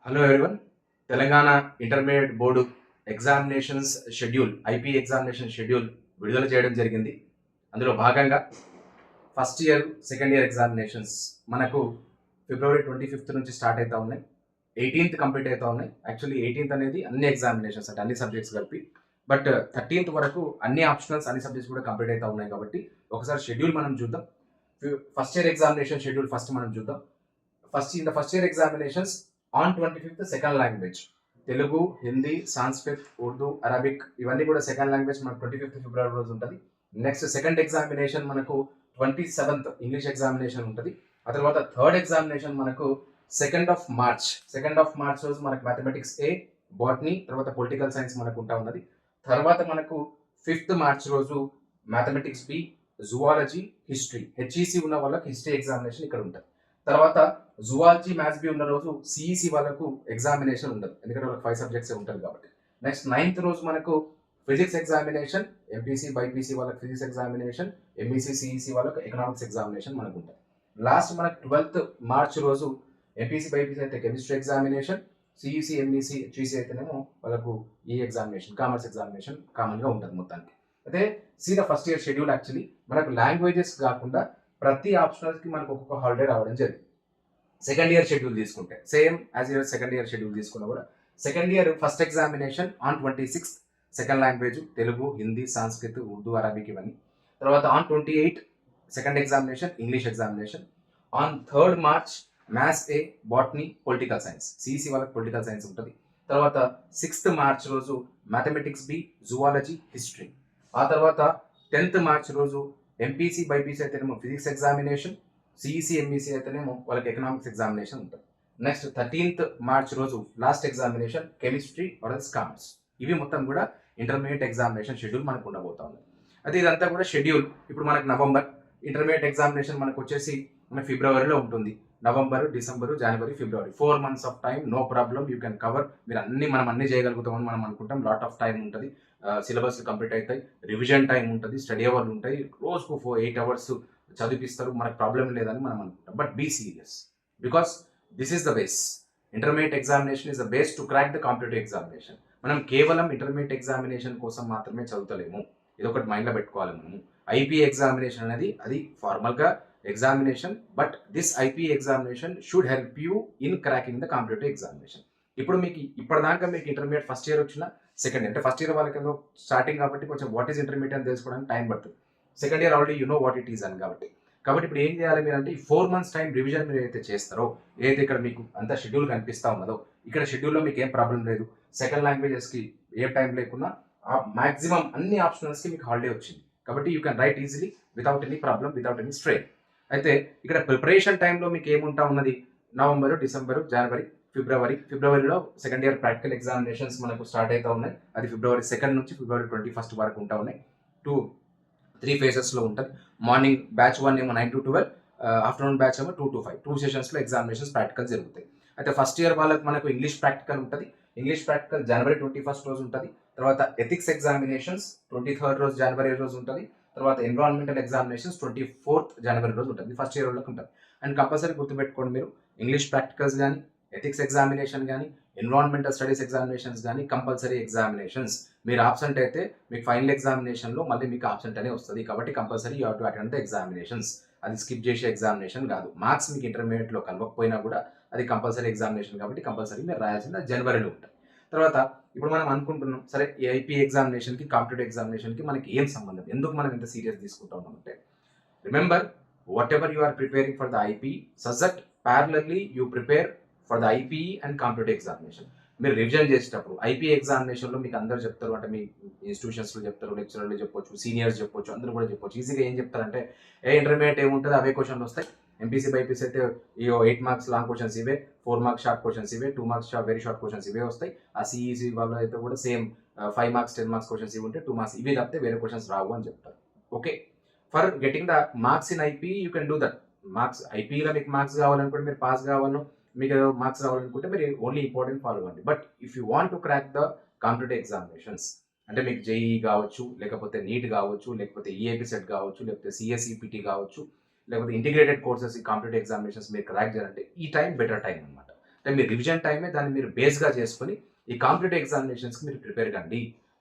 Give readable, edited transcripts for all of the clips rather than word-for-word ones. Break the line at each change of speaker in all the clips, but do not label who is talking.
Hello everyone. Telangana intermediate board examinations schedule, IP examination schedule విడుదల చేయడం జరిగింది. అందులో భాగంగా first year second year examinations మనకు ఫిబ్రవరి 25th నుంచి స్టార్ట్ అవుతా ఉన్నాయి. 18th కంప్లీట్ అవుతా ఉన్నాయి. యాక్చువల్లీ 18th అనేది అన్ని ఎగ్జామినేషన్స్ అంటే అన్ని సబ్జెక్ట్స్ కలిపి, బట్ 13th వరకు అన్ని ఆప్షనల్స్ అన్ని సబ్జెక్ట్స్ కూడా కంప్లీట్ అవుతా ఉన్నాయి. కాబట్టి ఒకసారి షెడ్యూల్ మనం చూద్దాం. First year examination schedule first మనం చూద్దాం. First year examinations on 25th second language Telugu, Hindi, Sanskrit, Urdu, Arabic ఇవన్నీ కూడా సెకండ్ లాంగ్వేజ్ మనకు 25th ఫిబ్రవరి రోజు ఉంటుంది. నెక్స్ట్ సెకండ్ ఎగ్జామినేషన్ మనకు 27th ఇంగ్లీష్ ఎగ్జామినేషన్ ఉంటుంది. ఆ తర్వాత థర్డ్ ఎగ్జామినేషన్ మనకు సెకండ్ ఆఫ్ మార్చ్ రోజు మనకు మ్యాథమెటిక్స్ ఏ, బాటనీ, తర్వాత పొలిటికల్ సైన్స్ మనకు ఉంటా ఉన్నది. తర్వాత మనకు 5th మార్చ్ రోజు mathematics B, zoology, history, HEC ఉన్న వాళ్ళకి హిస్టరీ ఎగ్జామినేషన్ ఇక్కడ ఉంటుంది. తర్వాత జువాలజీ, మ్యాథ్స్ బి ఉన్న రోజు సిఈసి వాళ్ళకు ఎగ్జామినేషన్ ఉండదు, ఎందుకంటే వాళ్ళకి 5 సబ్జెక్ట్స్ ఉంటుంది కాబట్టి. నెక్స్ట్ 9th రోజు మనకు ఫిజిక్స్ ఎగ్జామినేషన్, ఎంపీసీ బైపీసీ వాళ్ళకి ఫిజిక్స్ ఎగ్జామినేషన్, ఎంఈసీ సిఈసి వాళ్ళకి ఎకనామిక్స్ ఎగ్జామినేషన్ మనకు ఉంటుంది. లాస్ట్ మనకు 12th మార్చ్ రోజు ఎంపీసీ బైపీసీ అయితే chemistry examination, CEC MEC HEC అయితేనేమో వాళ్ళకు ఈ ఎగ్జామినేషన్ కామర్స్ ఎగ్జామినేషన్ కామన్గా ఉంటుంది మొత్తానికి. అయితే the first year schedule actually మనకు లాంగ్వేజెస్ కాకుండా ప్రతి ఆప్షనల్కి మనకు ఒక్కొక్క హాలిడే రావడం జరిగింది. సెకండ్ ఇయర్ షెడ్యూల్ తీసుకుంటే same as year second year schedule తీసుకున్నా కూడా second year first examination on 26th second language Telugu, Hindi, Sanskrit, Urdu, Arabic ఇవన్నీ. తర్వాత on 28 second examination English examination. On 3rd March maths A, botany, political science, CEC వాళ్ళకి political science ఉంటుంది. తర్వాత 6th March రోజు mathematics B, zoology, history. ఆ తర్వాత 10th March రోజు MPC BiPC అయితేనేమో ఫిజిక్స్ ఎగ్జామినేషన్, సిఈసి ఎంఈసీ అయితేనేమో వాళ్ళకి ఎకనామిక్స్ ఎగ్జామినేషన్ ఉంటుంది. నెక్స్ట్ 13th మార్చ్ రోజు last examination chemistry or commerce. ఇవి మొత్తం కూడా ఇంటర్మీడియట్ ఎగ్జామినేషన్ షెడ్యూల్ మనకు ఉండబోతా ఉంది. అయితే ఇదంతా కూడా షెడ్యూల్ ఇప్పుడు మనకు నవంబర్, ఇంటర్మీడియట్ ఎగ్జామినేషన్ మనకు వచ్చేసి మన ఫిబ్రవరిలో ఉంటుంది. November, December, January, February 4 months of time, no problem, you can cover. మీరు మనం అన్ని చేయగలుగుతామని మనం అనుకుంటాం. లాట్ ఆఫ్ టైం ఉంటుంది, సిలబస్ కంప్లీట్ అవుతాయి, రివిజన్ టైం ఉంటుంది, స్టడీ అవర్లు ఉంటాయి, రోజుకు 8 hours చదివిపిస్తారు, మనకు ప్రాబ్లం లేదని మనం అనుకుంటాం. But be serious, because this is the base. Intermediate examination is the base to crack the competitive examination. మనం కేవలం ఇంటర్మీడియట్ ఎగ్జామినేషన్ కోసం మాత్రమే చదువుతలేము, ఇది ఒకటి మైండ్లో పెట్టుకోవాలి మనము. ఐపీ ఎగ్జామినేషన్ అనేది అది ఫార్మల్గా examination, but this IP examination should help you in cracking the competitive examination. ఇప్పుడు మీకు ఇప్పటిదాకా మీకు ఇంటర్మీడియట్ ఫస్ట్ ఇయర్ వచ్చిన సెకండ్ ఇయర్ అంటే ఫస్ట్ ఇయర్ వాళ్ళకి స్టార్టింగ్ కాబట్టి కొంచెం వాట్ ఈస్ ఇంటర్మీడియట్ అని తెలుసుకోవడానికి టైం పడుతుంది. Second year already you know what it is అని కాబట్టి ఇప్పుడు ఏం చేయాలి మీరు అంటే ఈ 4 months టైం రివిజన్ మీరు ఏదైతే చేస్తారో, ఏదైతే ఇక్కడ మీకు అంత షెడ్యూల్ కనిపిస్తా ఉన్నదో, ఇక్కడ షెడ్యూల్లో మీకు ఏం ప్రాబ్లం లేదు. సెకండ్ లాంగ్వేజెస్కి ఏ టైం లేకున్నా మాక్సిమం అన్ని ఆప్షనల్స్కి మీకు హాలిడే వచ్చింది కాబట్టి you can write easily without any problem, without any strain. అయితే ఇక్కడ ప్రిపరేషన్ టైంలో మీకు ఏముంటా ఉన్నది, నవంబరు, డిసెంబరు, జనవరి, ఫిబ్రవరిలో సెకండ్ ఇయర్ ప్రాక్టికల్ ఎగ్జామినేషన్స్ మనకు స్టార్ట్ అవుతా ఉన్నాయి. అది ఫిబ్రవరి 2nd నుంచి ఫిబ్రవరి 21st వరకు ఉంటా ఉన్నాయి. 3 phases ఉంటుంది. మార్నింగ్ బ్యాచ్ 1 ఏమో 9 to 12, ఆఫ్టర్నూన్ బ్యాచ్ ఏమో 2 to 5, 2 sessions ఎగ్జామినేషన్స్ ప్రాక్టికల్ జరుగుతాయి. అయితే ఫస్ట్ ఇయర్ వాళ్ళకి మనకు ఇంగ్లీష్ ప్రాక్టికల్ ఉంటుంది. ఇంగ్లీష్ ప్రాక్టికల్ జనవరి 21st రోజు ఉంటుంది. తర్వాత ఎథిక్స్ ఎగ్జామినేషన్స్ 23rd రోజు జనవరి రోజు ఉంటుంది. తర్వాత ఎన్విరాన్మెంటల్ ఎగ్జామినేషన్స్ 24th జనవరి రోజు ఉంటుంది. ఫస్ట్ ఇయర్ వాళ్ళకి ఉంటుంది. అండ్ కంపల్సరీ గుర్తుపెట్టుకోండి, మీరు ఇంగ్లీష్ ప్రాక్టికల్స్ కానీ, ఎథిక్స్ ఎగ్జామినేషన్ కానీ, ఎన్విరాన్మెంటల్ స్టడీస్ ఎగ్జామినేషన్స్ కానీ కంపల్సరీ ఎగ్జామినేషన్స్. మీరు ఆబ్సెంట్ అయితే మీకు ఫైనల్ ఎగ్జామినేషన్లో మళ్ళీ మీకు ఆబ్సెంట్ అనే వస్తుంది. కాబట్టి compulsory you have to attend the examinations. అది స్కిప్ చేసే ఎగ్జామినేషన్ కాదు. మార్క్స్ మీకు ఇంటర్మీడియట్లో కలవకపోయినా కూడా అది కంపల్సరీ ఎగ్జామినేషన్ కాబట్టి కంపల్సరీ మీరు రాయాల్సిన జనవరిలో ఉంటుంది. తర్వాత ఇప్పుడు మనం అనుకుంటున్నాం, సరే ఈ ఐపీ ఎగ్జామినేషన్కి కాంపిటేటివ్ ఎగ్జామినేషన్కి మనకి ఏం సంబంధం, ఎందుకు మనం ఇంత సీరియస్ తీసుకుంటా ఉన్నామంటే, remember whatever you are preparing for the IP such that parallelly you prepare for the IP and competitive examination. మీరు రివిజన్ చేసేటప్పుడు ఐపీ ఎగ్జామినేషన్లో మీకు అందరూ చెప్తారు, అంటే మీ ఇన్స్టిట్యూషన్స్లో చెప్తారు, లెక్చరర్లు చెప్పొచ్చు, సీనియర్స్ చెప్పొచ్చు, అందరూ కూడా చెప్పొచ్చు. ఈజీగా ఏం చెప్తారంటే ఇంటర్మీడియట్ ఏముంటుంది అవే క్వశ్చన్లు వస్తాయి. ఎంపీసీ బైపీసీ అయితే ఈ 8 marks లాంగ్ క్వశ్చన్స్ ఇవే, 4 marks షార్ట్ క్వశ్చన్స్ ఇవే, 2 marks వెరీ షార్ట్ క్వశ్చన్స్ ఇవే వస్తాయి. ఆ సిఈసి వాళ్ళు అయితే కూడా సేమ్ 5 marks 10 marks క్వశ్చన్స్ ఇవి ఉంటే 2 marks ఇవి తప్పితే వేరే క్వశ్చన్స్ రావు అని చెప్తారు. Okay, for getting the marks in IP you can do that. Marks ఐపీలో మీకు మార్క్స్ కావాలనుకుంటే, మీరు పాస్ కావాలను, మీకు మార్క్స్ రావాలనుకుంటే మీరు ఓన్లీ ఇంపార్టెంట్ ఫాలో అవ్వండి. But if you want to crack the competitive examinations అంటే మీకు జేఈ కావచ్చు, లేకపోతే నీట్ కావచ్చు, లేకపోతే ఈఏపీ సెట్ కావచ్చు, లేకపోతే సిఎస్ఈపిటీ కావచ్చు, లేకపోతే ఇంటిగ్రేటెడ్ కోర్సెస్ ఈ కాంపిటేటివ్ ఎగ్జామినేషన్స్ మీరు క్రాక్ చేయాలంటే ఈ టైం బెటర్ టైం అనమాట. అంటే మీ రివిజన్ టైమే దాన్ని మీరు బేస్గా చేసుకొని ఈ కాంపిటేటివ్ ఎగ్జామినేషన్స్కి మీరు ప్రిపేర్ కండి.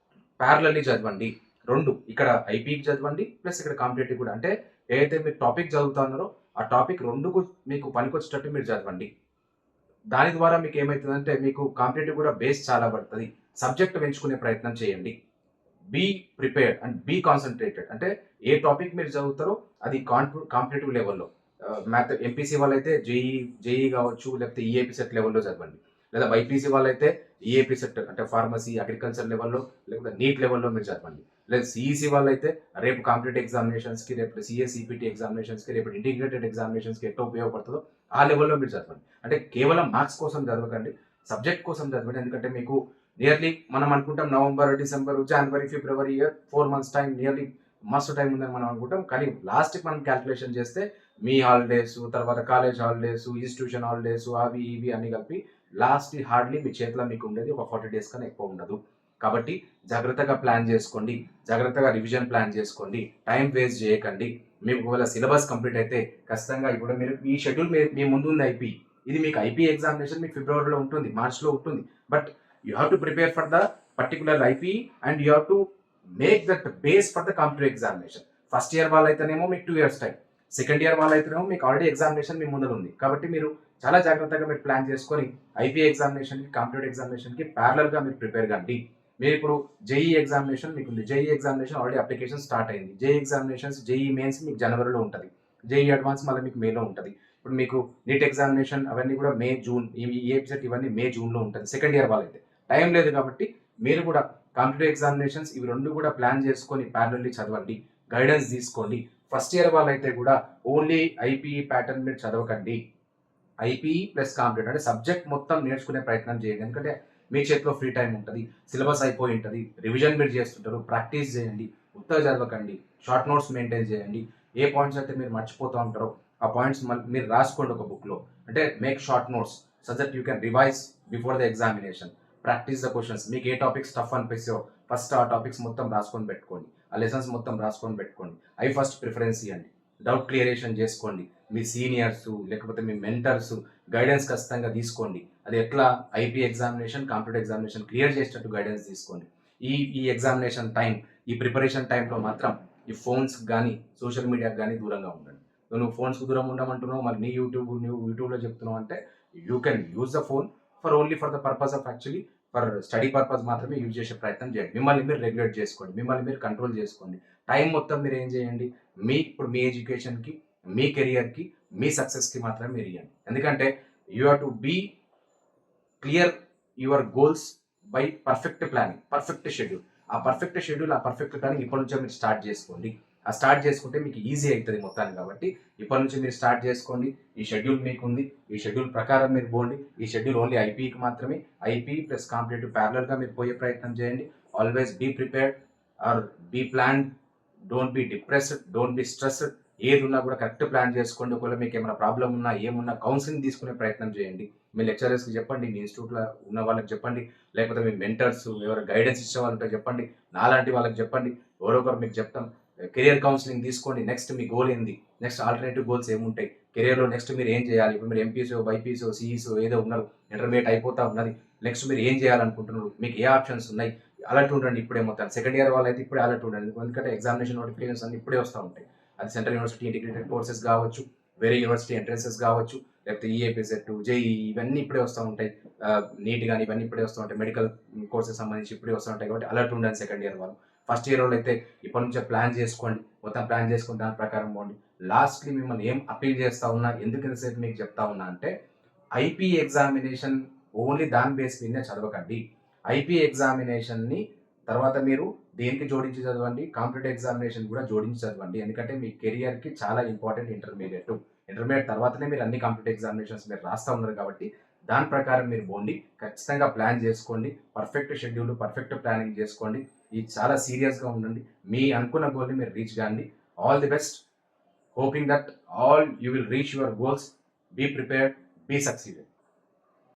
ప్యారలల్లీ చదవండి. 2 ఇక్కడ ఐపీకి చదవండి ప్లస్ ఇక్కడ కాంపిటేటివ్ కూడా. అంటే ఏదైతే మీరు టాపిక్ చదువుతున్నారో ఆ టాపిక్ 2కు మీకు పనికొచ్చేటట్టు మీరు చదవండి. దాని ద్వారా మీకు ఏమైతుందంటే మీకు కాంపిటేటివ్ కూడా బేస్ చాలా పడుతుంది. సబ్జెక్ట్ పెంచుకునే ప్రయత్నం చేయండి. Be prepared and be concentrated. అంటే ఏ టాపిక్ మీరు చదువుతారో అది కాంపిటేటివ్ లెవెల్లో. మ్యాథ్ ఎంపీసీ వాళ్ళైతే జేఈ కావచ్చు, లేకపోతే ఈఏపీ సెట్ లెవెల్లో చదవండి. లేదా బైపీసీ వాళ్ళైతే ఈఏపీ సెట్ అంటే ఫార్మసీ, అగ్రికల్చర్ లెవెల్లో, లేకపోతే నీట్ లెవెల్లో మీరు చదవండి. లేదా సిఈసీ వాళ్ళైతే రేపు కాంపిటేటివ్ ఎగ్జామినేషన్స్కి, రేపు సిఎస్ఈపీటీ ఎగ్జామినేషన్స్కి, రేపు ఇంటిగ్రేటెడ్ ఎగ్జామినేషన్స్కి ఎట్లా ఉపయోగపడుతుందో ఆ లెవెల్లో మీరు చదవండి. అంటే కేవలం మార్క్స్ కోసం చదవకండి, సబ్జెక్ట్ కోసం చదవండి. ఎందుకంటే మీకు నియర్లీ మనం అనుకుంటాం November, December, January, February, 4 months time, nearly మస్తు టైం ఉందని మనం అనుకుంటాం. కానీ లాస్ట్కి మనం క్యాల్కులేషన్ చేస్తే మీ హాలిడేస్, తర్వాత కాలేజ్ హాలిడేస్, ఇన్స్టిట్యూషన్ హాలిడేస్, అవి ఇవి అన్ని కలిపి లాస్ట్ హార్డ్లీ మీ చేతిలో మీకు ఉండేది ఒక 40 days కన్నా ఎక్కువ ఉండదు. కాబట్టి జాగ్రత్తగా ప్లాన్ చేసుకోండి, జాగ్రత్తగా రివిజన్ ప్లాన్ చేసుకోండి, టైం వేస్ట్ చేయకండి. మీకు ఒకవేళ సిలబస్ కంప్లీట్ అయితే ఖచ్చితంగా ఇప్పుడు మీరు ఈ షెడ్యూల్ మీ ముందు ఉంది ఐపీ. ఇది మీకు ఐపీ ఎగ్జామినేషన్ మీకు ఫిబ్రవరిలో ఉంటుంది, మార్చ్లో ఉంటుంది. But you have to prepare for the particular IP and you have to make that base for the competitive examination. First year వాళ్ళైతేనేమో మీకు 2 years టైం, సెకండ్ ఇయర్ వాళ్ళైతేనేమో మీకు ఆల్రెడీ ఎగ్జామినేషన్ మీ ముందర ఉంది. కాబట్టి మీరు చాలా జాగ్రత్తగా మీరు ప్లాన్ చేసుకొని ఐపీ ఎగ్జామినేషన్కి, కాంపిటేటివ్ ఎగ్జామినేషన్కి ప్యారలల్గా మీరు ప్రిపేర్ కండి. మీరు ఇప్పుడు జేఈ ఎగ్జామినేషన్ మీకు ఉంది. JEE examination already application start అయింది. జేఈ ఎగ్జామినేషన్స్, జేఈ మెయిన్స్ మీకు జనవరిలో ఉంటుంది. జేఈ అడ్వాన్స్ మళ్ళీ మీకు మేలో ఉంటుంది. ఇప్పుడు మీకు నీట్ ఎగ్జామినేషన్ అవన్నీ కూడా మే, జూన్, ఈ ఎగ్జాక్ట్ ఇవన్నీ మే, జూన్లో ఉంటుంది సెకండ్ ఇయర్ వాళ్ళైతే. టైం లేదు కాబట్టి మీరు కూడా కాంపిటేటివ్ ఎగ్జామినేషన్స్ ఇవి 2 కూడా ప్లాన్ చేసుకొని ప్యారలల్లీ చదవండి, గైడెన్స్ తీసుకోండి. ఫస్ట్ ఇయర్ వాళ్ళైతే కూడా ఓన్లీ ఐపీఈ ప్యాటర్న్ మీరు చదవకండి. ఐపీఈ ప్లస్ కాంపిటేటివ్ అంటే సబ్జెక్ట్ మొత్తం నేర్చుకునే ప్రయత్నం చేయండి. ఎందుకంటే మీ చేతిలో ఫ్రీ టైం ఉంటుంది, సిలబస్ అయిపోయి ఉంటుంది, రివిజన్ మీరు చేస్తుంటారు, ప్రాక్టీస్ చేయండి. ఉత్తగా చదవకండి, షార్ట్ నోట్స్ మెయింటైన్ చేయండి. ఏ పాయింట్స్ అయితే మీరు మర్చిపోతూ ఉంటారో ఆ పాయింట్స్ మీరు రాసుకోండి ఒక బుక్లో. అంటే make short notes so that you can revise before the examination. Practice the questions. మీకు ఏ టాపిక్స్ టఫ్ అనిపిస్తాయో ఫస్ట్ ఆ టాపిక్స్ మొత్తం రాసుకొని పెట్టుకోండి, ఆ లెసన్స్ మొత్తం రాసుకొని పెట్టుకోండి. అవి ఫస్ట్ ప్రిఫరెన్స్ ఇవ్వండి. డౌట్ క్లియరేషన్ చేసుకోండి. మీ సీనియర్స్ లేకపోతే మీ మెంటర్స్ గైడెన్స్ ఖచ్చితంగా తీసుకోండి. అది ఎట్లా IP examination, competitive examination clear చేసేటట్టు గైడెన్స్ తీసుకోండి. ఈ ఎగ్జామినేషన్ టైం, ఈ ప్రిపరేషన్ టైంలో మాత్రం ఈ ఫోన్స్ కానీ సోషల్ మీడియాకి కానీ దూరంగా ఉండండి. నువ్వు ఫోన్స్కి దూరం ఉండమంటున్నావు, మరి నువ్వు యూట్యూబ్లో చెప్తున్నావు అంటే you can use the phone only for the purpose of actually for study purpose మాత్రమే యూజ్ చేసే ప్రయత్నం చేయండి. మిమ్మల్ని మీరు రెగ్యులేట్ చేసుకోండి, మిమ్మల్ని మీరు కంట్రోల్ చేసుకోండి. టైం మొత్తం మీరు ఏం చేయండి, ఇప్పుడు మీ ఎడ్యుకేషన్కి, మీ కెరియర్కి, మీ సక్సెస్కి మాత్రమే మీరు ఇవ్వండి. ఎందుకంటే you have to be clear your goals by perfect planning, perfect schedule. ఆ పర్ఫెక్ట్ షెడ్యూల్, ఆ పర్ఫెక్ట్ ప్లానింగ్ ఇప్పటి నుంచే మీరు స్టార్ట్ చేసుకోండి. ఆ స్టార్ట్ చేసుకుంటే మీకు ఈజీ అవుతుంది మొత్తాన్ని. కాబట్టి ఇప్పటి నుంచి మీరు స్టార్ట్ చేసుకోండి. ఈ షెడ్యూల్ మీకు ఉంది, ఈ షెడ్యూల్ ప్రకారం మీరు పోండి. ఈ షెడ్యూల్ ఓన్లీ ఐపీకి మాత్రమే. ఐపీ ప్లస్ కాంపిటేటివ్ ప్యారలల్గా మీరు పోయే ప్రయత్నం చేయండి. Always be prepared or be planned. Don't be depressed, don't be stressed. ఏది ఉన్నా కూడా కరెక్ట్ ప్లాన్ చేసుకోండి. ఒకవేళ మీకు ఏమైనా ప్రాబ్లం ఉన్నా, ఏమున్నా కౌన్సిలింగ్ తీసుకునే ప్రయత్నం చేయండి. మీ లెక్చరర్స్కి చెప్పండి, మీ ఇన్స్టిట్యూట్లో ఉన్న వాళ్ళకి చెప్పండి, లేకపోతే మీ మెంటర్స్ ఎవరు గైడెన్స్ ఇచ్చే వాళ్ళు ఉంటే చెప్పండి, నాలాంటి వాళ్ళకి చెప్పండి, ఎవరొకరు మీకు చెప్తాం. కెరియర్ కౌన్సిలింగ్ తీసుకోండి. నెక్స్ట్ మీ గోల్ ఏంది, నెక్స్ట్ ఆల్టర్నేటివ్ గోల్స్ ఏముంటాయి కెరియర్లో, నెక్స్ట్ మీరు ఏం చేయాలి. ఇప్పుడు మీరు ఎంపీసో, బైపీసో, సిఈసో ఏదో ఉన్నారు, ఇంటర్మీడియట్ అయిపోతా ఉన్నది, నెక్స్ట్ మీరు ఏం చేయాలనుకుంటున్నారు, మీకు ఏ ఆప్షన్స్ ఉన్నాయి, అలర్ట్ ఉండండి ఇప్పుడే. మొత్తం సెకండ్ ఇయర్ వాళ్ళైతే ఇప్పుడే అలర్ట్ ఉండండి. ఎందుకంటే ఎగ్జామినేషన్ నోటిఫికేషన్స్ అన్ని ఇప్పుడే వస్తూ ఉంటాయి. అది సెంట్రల్ యూనివర్సిటీ ఇంటిగ్రేటెడ్ కోర్సెస్ కావచ్చు, వేరే యూనివర్సిటీ ఎంట్రన్సెస్ కావచ్చు, లేకపోతే ఈఏపీ సెట్, జేఈ ఇవన్నీ ఇప్పుడే వస్తూ ఉంటాయి. నీట్ కానీ ఇవన్నీ ఇప్పుడే వస్తూ ఉంటాయి. మెడికల్ కోర్సెస్ సంబంధించి ఇప్పుడే వస్తూ ఉంటాయి. కాబట్టి అలర్ట్ ఉండండి సెకండ్ ఇయర్ వాళ్ళు. ఫస్ట్ ఇయర్ వాళ్ళు అయితే ఇప్పటి నుంచే ప్లాన్ చేసుకోండి, మొత్తం ప్లాన్ చేసుకుని దాని ప్రకారం పోండి. లాస్ట్లీ మిమ్మల్ని ఏం అపీల్ చేస్తూ ఉన్నా, ఎందుకు ఇంతసేపు మీకు చెప్తా ఉన్నా అంటే ఐపీ ఎగ్జామినేషన్ ఓన్లీ దాని బేస్ మీదనే చదవకండి. ఐపీ ఎగ్జామినేషన్ని తర్వాత మీరు దేనికి జోడించి చదవండి, కాంపిటేటివ్ ఎగ్జామినేషన్ కూడా జోడించి చదవండి. ఎందుకంటే మీ కెరియర్కి చాలా ఇంపార్టెంట్ ఇంటర్మీడియట్ తర్వాతనే మీరు అన్ని కాంపిటేటివ్ ఎగ్జామినేషన్స్ మీరు రాస్తూ ఉన్నారు. కాబట్టి దాని ప్రకారం మీరు పోండి, ఖచ్చితంగా ప్లాన్ చేసుకోండి, పర్ఫెక్ట్ షెడ్యూల్, పర్ఫెక్ట్ ప్లానింగ్ చేసుకోండి. ఇది చాలా సీరియస్గా ఉండండి. మీ అనుకున్న గోల్ని మీరు రీచ్ కాండి. All the best. Hoping that all you will reach your goals. Be prepared, be succeeded.